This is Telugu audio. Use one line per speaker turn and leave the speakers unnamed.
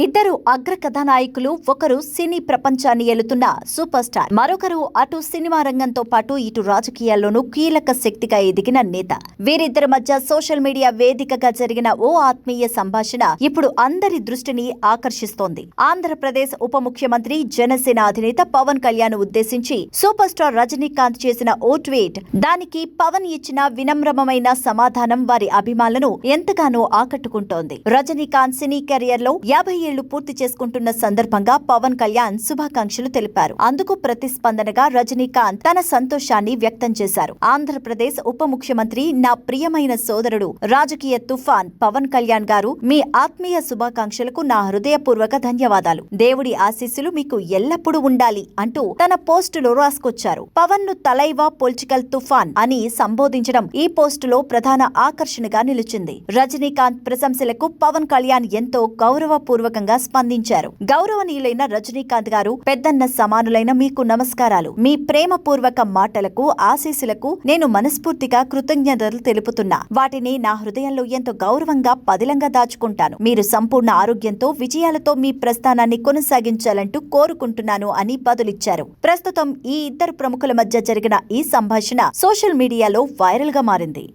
ఇద్దరు అగ్ర కథానాయకులు, ఒకరు సినీ ప్రపంచాన్ని ఏలుతున్న సూపర్ స్టార్, మరొకరు అటు సినిమా రంగంతో పాటు ఇటు రాజకీయాల్లోనూ కీలక శక్తిగా ఎదిగిన నేత. వీరిద్దరి మధ్య సోషల్ మీడియా వేదికగా జరిగిన ఓ ఆత్మీయ సంభాషణ ఇప్పుడు అందరి దృష్టిని ఆకర్షిస్తోంది. ఆంధ్రప్రదేశ్ ఉప ముఖ్యమంత్రి, జనసేన అధినేత పవన్ కళ్యాణ్ ఉద్దేశించి సూపర్ స్టార్ రజనీకాంత్ చేసిన ఓ ట్వీట్. దానికి పవన్ ఇచ్చిన వినమ్రమైన సమాధానం వారి అభిమానులను ఎంతగానో ఆకట్టుకుంటోంది. రజనీకాంత్ సినీ కెరియర్ లో 50 ఏళ్లు పూర్తి చేసుకుంటున్న సందర్భంగా పవన్ కళ్యాణ్ శుభాకాంక్షలు తెలిపారు. అందుకు ప్రతిస్పందనగా రజనీకాంత్ తన సంతోషాన్ని వ్యక్తం చేశారు. ఆంధ్రప్రదేశ్ ఉప ముఖ్యమంత్రి, నా ప్రియమైన సోదరుడు, రాజకీయ తుఫాన్ పవన్ కళ్యాణ్ గారు, మీ ఆత్మీయ శుభాకాంక్షలకు నా హృదయపూర్వక ధన్యవాదాలు. దేవుడి ఆశీస్సులు మీకు ఎల్లప్పుడూ ఉండాలి అంటూ తన పోస్టులో రాసుకొచ్చారు. పవన్ ను తలైవా పొలిటికల్ తుఫాన్ అని సంబోధించడం ఈ పోస్టులో ప్రధాన ఆకర్షణగా నిలిచింది. రజనీకాంత్ ప్రశంసలకు పవన్ కళ్యాణ్ ఎంతో గౌరవపూర్వకంగా స్పందించారు. గౌరవనీయులైన రజనీకాంత్ గారు, పెద్దన్న సమానులైన మీకు నమస్కారాలు. మీ ప్రేమపూర్వక మాటలకు, ఆశీస్సులకు నేను మనస్ఫూర్తిగా కృతజ్ఞతలు తెలుపుతున్నా. వాటిని నా హృదయంలో ఎంతో గౌరవంగా పదిలంగా దాచుకుంటాను. మీరు సంపూర్ణ ఆరోగ్యంతో, విజయాలతో మీ ప్రస్థానాన్ని కొనసాగించాలంటూ కోరుకుంటున్నాను అని బదులిచ్చారు. ప్రస్తుతం ఈ ఇద్దరు ప్రముఖుల మధ్య జరిగిన ఈ సంభాషణ సోషల్ మీడియాలో వైరల్ గా మారింది.